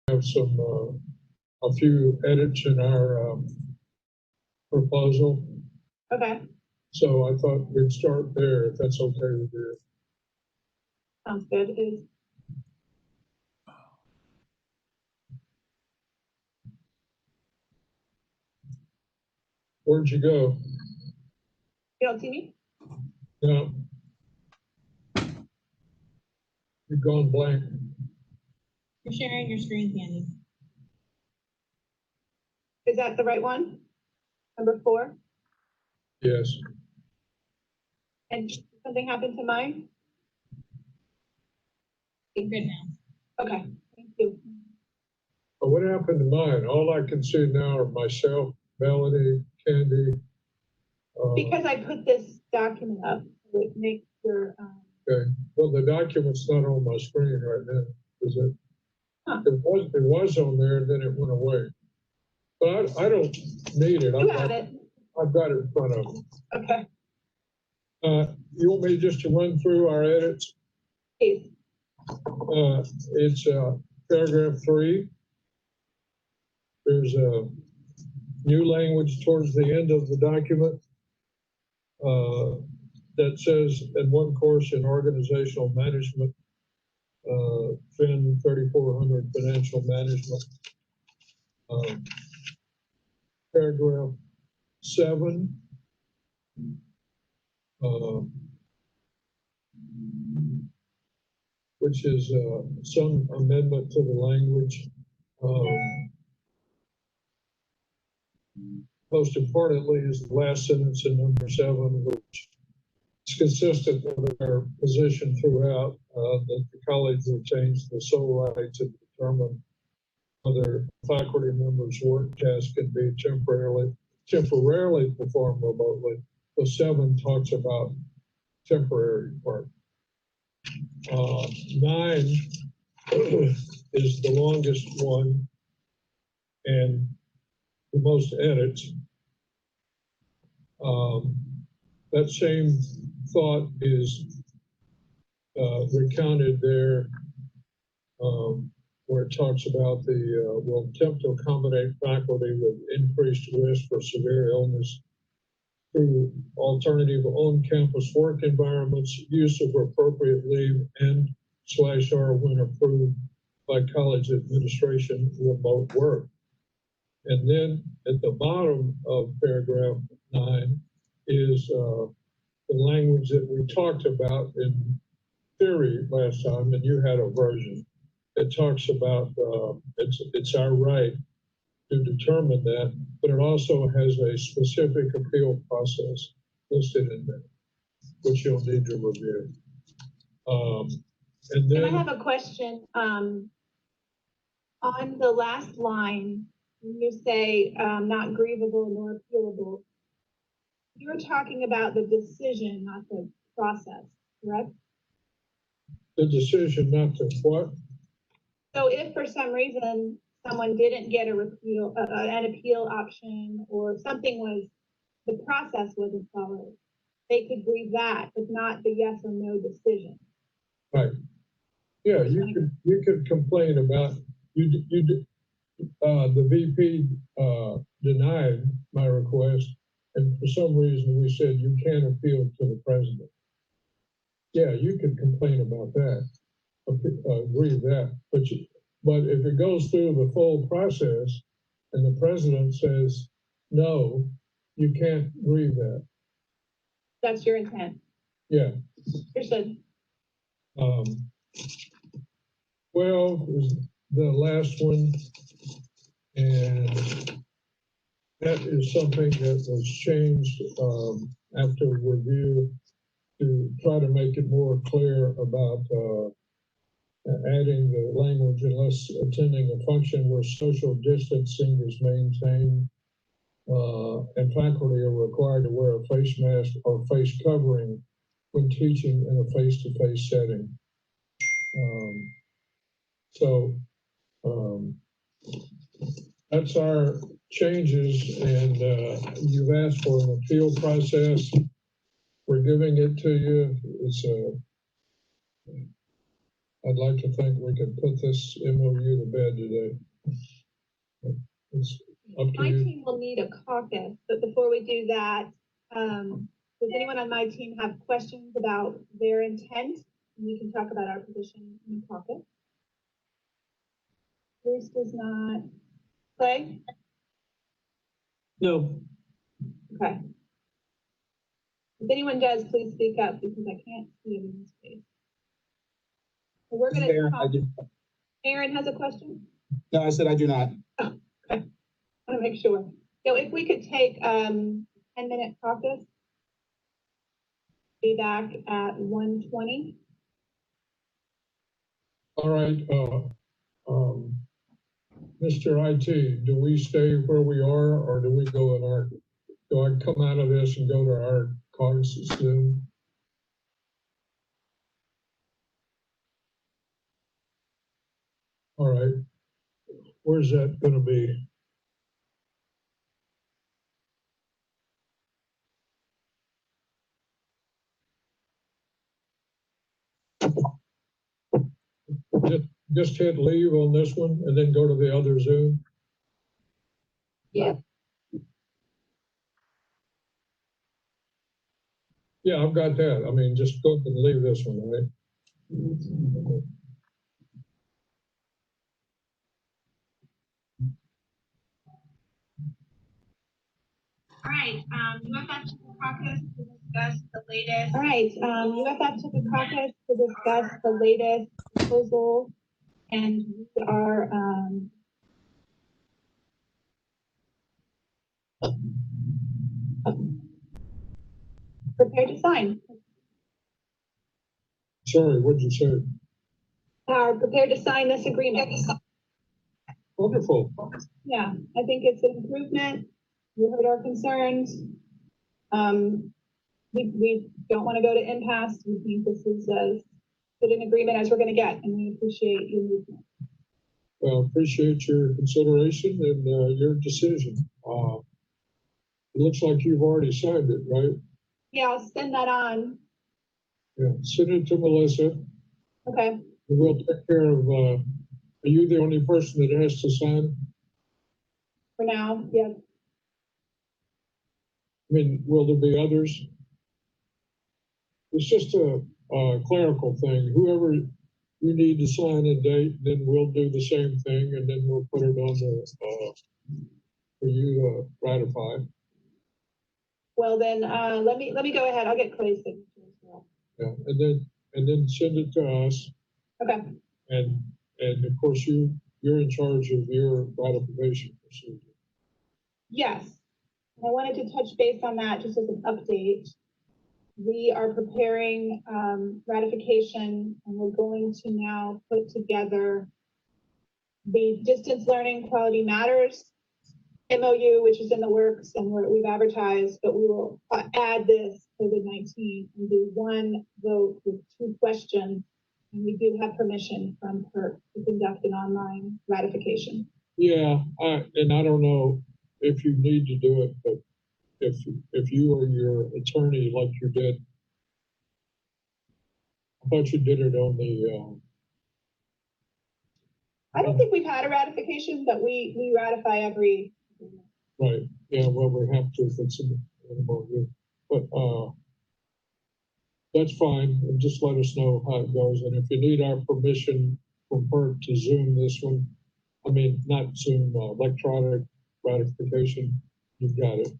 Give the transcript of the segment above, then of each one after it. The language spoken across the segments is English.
have a few edits in our proposal. Okay, So I thought we'd start there, if that's okay with you. sounds good. Where'd you go? You don't see me? No. You've gone blank. You're sharing your screen, Candy. Is that the right one? Number 4? Yes. And something happened to mine? You're good now. Okay, thank you. But what happened to mine? All I can see now are myself, Melanie, Candy. Because I put this document up, so it makes your, Okay. Well, the document's not on my screen right now, is it? Huh. It was on there, and then it went away. But I don't need it. you have it. I've got it in front of me. Okay, You want me just to run through our edits? please. It's paragraph 3. There's a new language towards the end of the document that says, in one course in organizational management, FIN 3400 financial management. Paragraph 7. Which is some amendment to the language. Most importantly is the last sentence in number 7, which is consistent with our position throughout, that the college retains the sole right to determine whether faculty members' work tasks can be temporarily performed remotely. The 7 talks about temporary work. 9 is the longest one and the most edits. That same thought is recounted there, where it talks about will attempt to accommodate faculty with increased risk for severe illness through alternative on-campus work environments, use of appropriate leave, and /R when approved by college administration, remote work. And then at the bottom of paragraph 9 is the language that we talked about in theory last time, and you had a version. It talks about it's our right to determine that, but it also has a specific appeal process listed in there, which you'll need to review. And then I have a question. On the last line, when you say not grievable nor appealable, you're talking about the decision, not the process, correct? the decision not to what? So if for some reason someone didn't get an appeal option, or something was, the process wasn't followed, they could grieve that, but not the yes or no decision. Right. Yeah, you could complain about the VP denied my request, and for some reason we said you can't appeal to the president. Yeah, you could complain about that, agree with that, but if it goes through the full process and the president says no, you can't grieve that. That's your intent. Yeah. Understood. 12 is the last one, and that is something that was changed after review to try to make it more clear about adding the language, unless attending a function where social distancing is maintained and faculty are required to wear a face mask or face covering when teaching in a face-to-face setting. That's our changes, and you've asked for an appeal process. We're giving it to you. It's I'd like to think we can put this MOU to bed today. It's up to My you. team will need a caucus, but before we do that, does anyone on my team have questions about their intent? We can talk about our position in the caucus. Bruce does not. Clay? No. Okay. If anyone does, please speak up because I can't see everyone's face. So we're gonna Aaron, talk. I do. Aaron has a question? No, I said I do not. Oh, okay. I want to make sure. So if we could take 10-minute caucus, be back at 1:20. All right, Mr. IT, do we stay where we are or do we go in our, do I come out of this and go to our caucus Zoom? All right, where's that gonna be? Just hit leave on this one and then go to the other Zoom? Yeah. Yeah, I've got that. I mean, just go and leave this one, right? All right, UFF took a caucus to discuss the latest. All right, UFF took a caucus to discuss the latest proposal, and we are prepared to sign. Sorry, what'd you say? Are prepared to sign this agreement. Wonderful. Yeah, I think it's an improvement. You heard our concerns. We don't want to go to impasse. We think this is as good an agreement as we're going to get, and we appreciate your movement. Well, appreciate your consideration and your decision. It looks like you've already signed it, right? Yeah, I'll send that on. Yeah, send it to Melissa. Okay. We'll take care of, are you the only person that has to sign? For now, yeah. I mean, will there be others? It's just a clerical thing. Whoever you need to sign a date, then we'll do the same thing, and then we'll put it on the for you to ratify. Well, then let me go ahead. I'll get Clay's signature as well. Yeah, and then send it to us. Okay. And of course you're in charge of your ratification procedure. Yes. I wanted to touch base on that just as an update. We are preparing ratification, and we're going to now put together the Distance Learning Quality Matters MOU, which is in the works and we've advertised, but we will add this COVID-19 and do one vote with 2 questions. And we do have permission from PERC to conduct an online ratification. Yeah, and I don't know if you need to do it, but if you or your attorney, like you did, I thought you did it on the. I don't think we've had a ratification, but we ratify every. Right. Yeah. Well, we have to if it's in the but that's fine. And just let us know how it goes. And if you need our permission from PERC to Zoom this one, I mean not Zoom, electronic ratification, you've got it.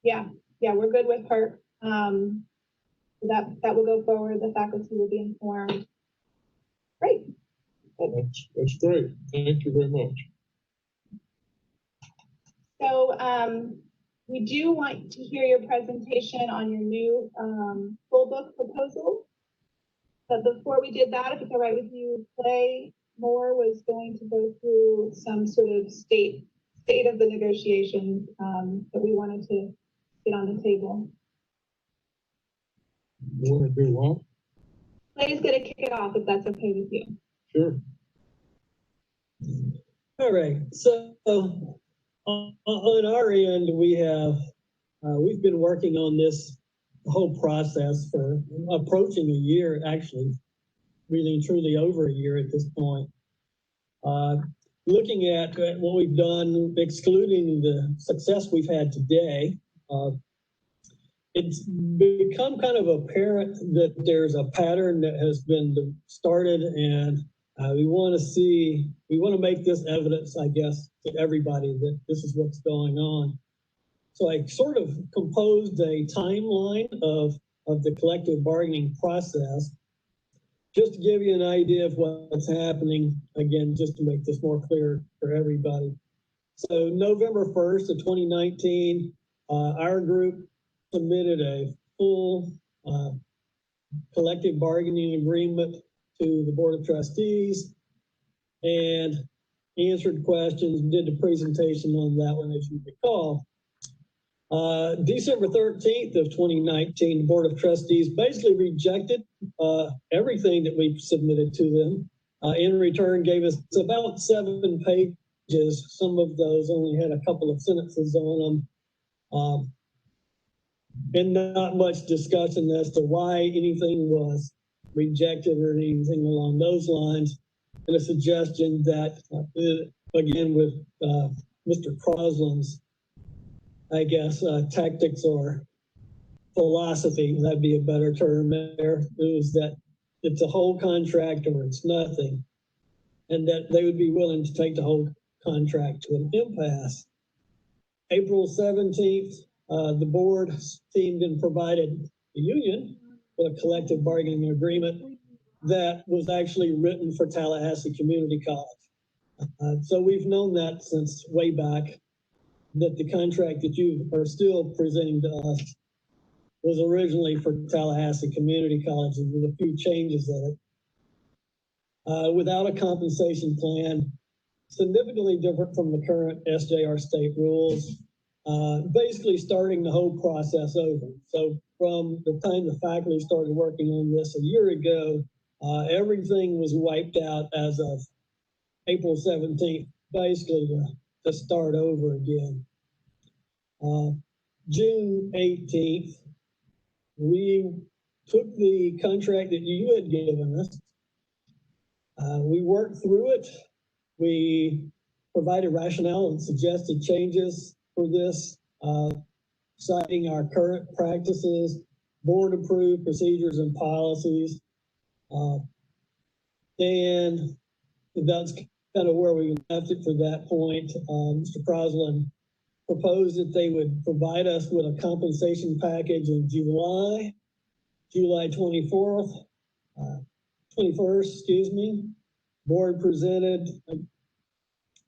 Yeah, we're good with PERC. That will go forward. The faculty will be informed. Great. That's great. Thank you very much. So we do want to hear your presentation on your new full book proposal. But before we did that, if it's all right with you, Clay Moore was going to go through some sort of state of the negotiations that we wanted to get on the table. You want to do what? Clay's going to kick it off if that's okay with you. Sure. All right, so on our end, we've been working on this whole process for approaching a year, actually. really and truly over a year at this point. Looking at what we've done, excluding the success we've had today, it's become kind of apparent that there's a pattern that has been started, and we want to make this evidence, I guess, to everybody that this is what's going on. So I sort of composed a timeline of the collective bargaining process, just to give you an idea of what's happening, again, just to make this more clear for everybody. So November 1st of 2019, our group submitted a full collective bargaining agreement to the Board of Trustees and answered questions, did the presentation on that one, as you recall. December 13th of 2019, the Board of Trustees basically rejected everything that we submitted to them. In return, gave us about 7 pages. Some of those only had a couple of sentences on them. And not much discussion as to why anything was rejected or anything along those lines. And a suggestion that, again, with Mr. Crosland's, I guess, tactics or philosophy, that'd be a better term there, is that it's a whole contract or it's nothing, and that they would be willing to take the whole contract to an impasse. April 17th, the board team then provided the union with a collective bargaining agreement that was actually written for Tallahassee Community College. So we've known that since way back, that the contract that you are still presenting to us was originally for Tallahassee Community College with a few changes in it. Without a compensation plan, significantly different from the current SJR state rules, basically starting the whole process over. So from the time the faculty started working on this a year ago, everything was wiped out as of April 17th, basically to start over again. June 18th, we took the contract that you had given us. We worked through it. We provided rationale and suggested changes for this, citing our current practices, board-approved procedures and policies. And that's kind of where we left it for that point. Mr. Crosland proposed that they would provide us with a compensation package in July 21st, excuse me. Board presented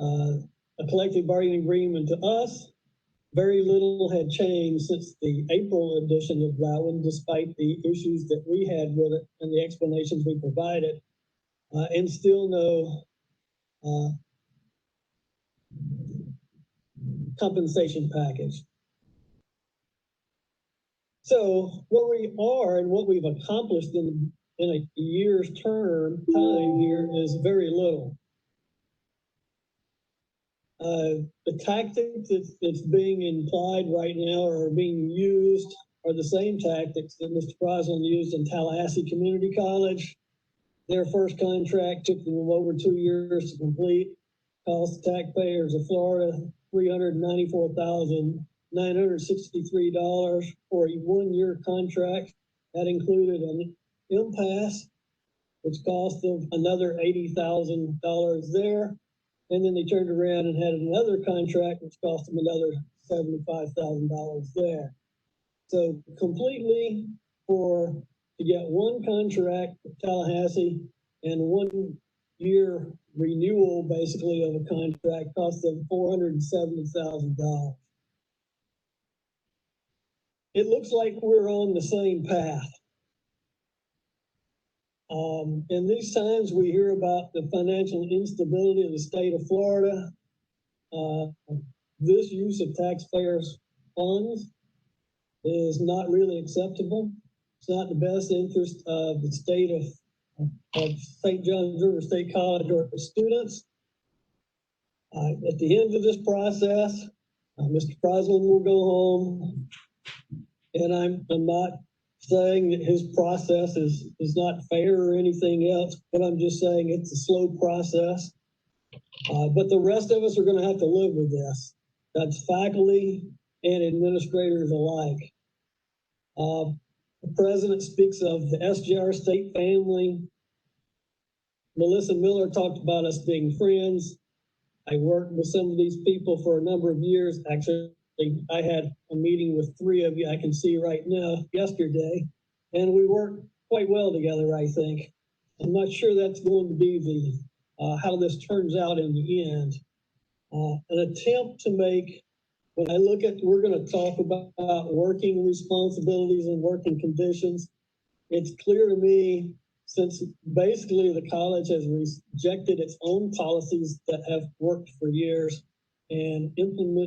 a collective bargaining agreement to us. Very little had changed since the April edition of that one, despite the issues that we had with it and the explanations we provided, and still no compensation package. So where we are and what we've accomplished in a year's time here is very little. The tactics that's being implied right now or being used are the same tactics that Mr. Crosland used in Tallahassee Community College. Their first contract took them over 2 years to complete. Cost taxpayers of Florida $394,963 for a 1-year contract. That included an impasse, which cost them another $80,000 there. And then they turned around and had another contract, which cost them another $75,000 there. So completely to get one contract with Tallahassee and 1 year renewal, basically, of a contract cost them $470,000. It looks like we're on the same path. In these times, we hear about the financial instability of the state of Florida. This use of taxpayers' funds is not really acceptable. It's not in the best interest of the state of St. John's River State College or its students. At the end of this process, Mr. Crosland will go home, and I'm not saying that his process is not fair or anything else, but I'm just saying it's a slow process. But the rest of us are going to have to live with this. That's faculty and administrators alike. The president speaks of the SJR state family. Melissa Miller talked about us being friends. I worked with some of these people for a number of years. Actually, I had a meeting with 3 of you I can see right now yesterday, and we worked quite well together, I think. I'm not sure that's going to be the how this turns out in the end. An attempt to make, when I look at, we're going to talk about working responsibilities and working conditions. It's clear to me, since basically the college has rejected its own policies that have worked for years and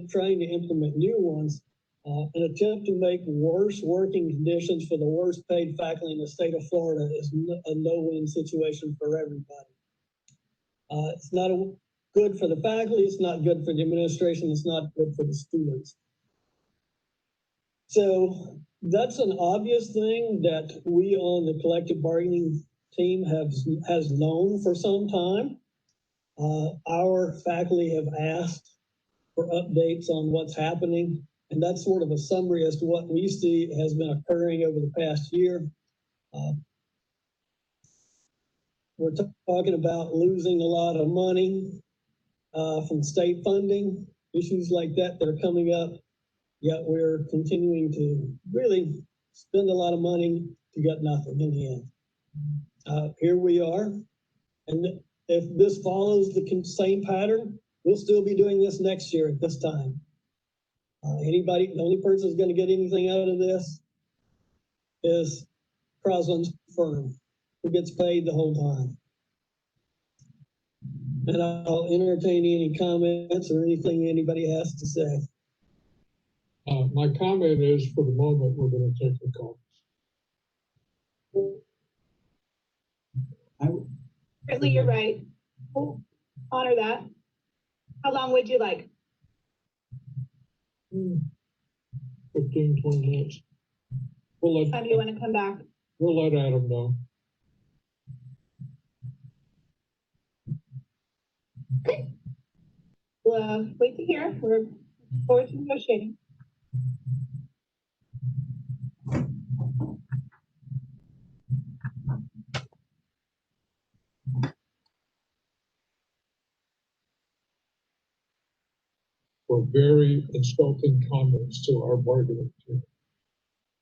trying to implement new ones, an attempt to make worse working conditions for the worst paid faculty in the state of Florida is a no-win situation for everybody. It's not good for the faculty, it's not good for the administration, it's not good for the students. So that's an obvious thing that we on the collective bargaining team has known for some time. Our faculty have asked for updates on what's happening, and that's sort of a summary as to what we see has been occurring over the past year. We're talking about losing a lot of money from state funding, issues like that are coming up, yet we're continuing to really spend a lot of money to get nothing in the end. Here we are, and if this follows the same pattern, we'll still be doing this next year at this time. The only person who's going to get anything out of this is Crosland's firm, who gets paid the whole time. And I'll entertain any comments or anything anybody has to say. My comment is, for the moment, we're going to take the calls. Certainly, you're right. We'll honor that. How long would you like? 15, 20 minutes. What time do you want to come back? We'll let Adam know. Okay. We'll wait to hear. We're looking forward to negotiating. For very insulting comments to our bargaining team.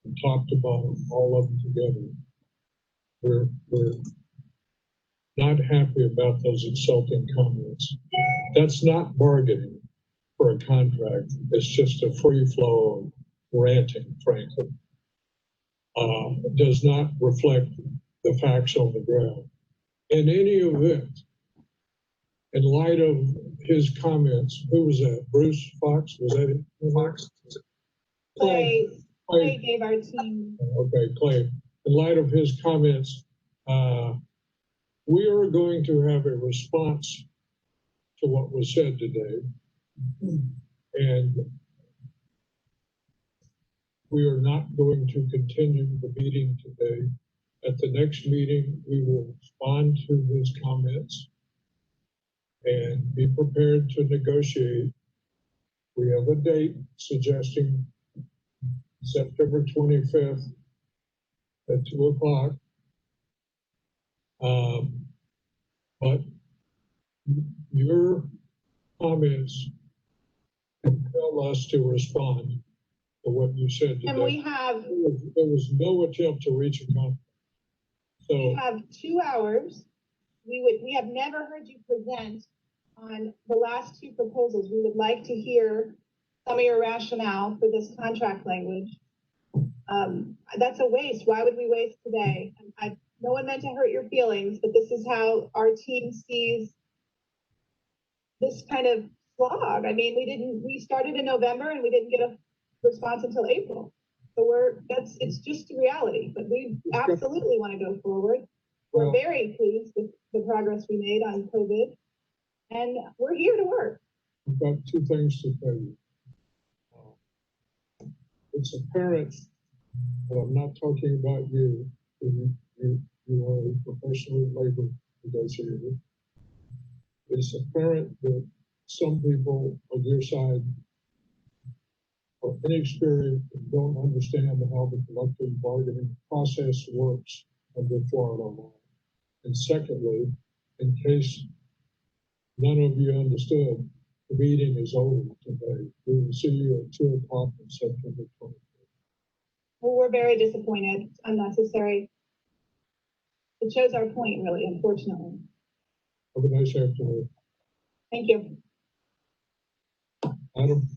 We talked about all of them together. We're not happy about those insulting comments. That's not bargaining for a contract. It's just a free flow of ranting, frankly. It does not reflect the facts on the ground. In any event, in light of his comments, who was that? Bruce Fox? Was that it? Fox? Clay gave our team. Okay, Clay. In light of his comments, we are going to have a response to what was said today. And we are not going to continue the meeting today. At the next meeting, we will respond to his comments and be prepared to negotiate. We have a date suggesting September 25th at 2 o'clock. But your comments compel us to respond to what you said today. And we have, there was no attempt to reach a compromise. So we have 2 hours. We have never heard you present on the last 2 proposals. We would like to hear some of your rationale for this contract language. That's a waste. Why would we waste today? No one meant to hurt your feelings, but this is how our team sees this kind of slog. I mean, we started in November and we didn't get a response until April. So it's just the reality, but we absolutely want to go forward. We're very pleased with the progress we made on COVID, and we're here to work. I've got 2 things to tell you. It's apparent But I'm not talking about you. You are a professional labor negotiator. It's apparent that some people on your side are inexperienced and don't understand how the collective bargaining process works under Florida law. And secondly, in case none of you understood, the meeting is over today. We will see you at 2 o'clock on September 24th. Well, we're very disappointed. It's unnecessary. It shows our point, really, unfortunately. Have a nice afternoon. Thank you. Adam?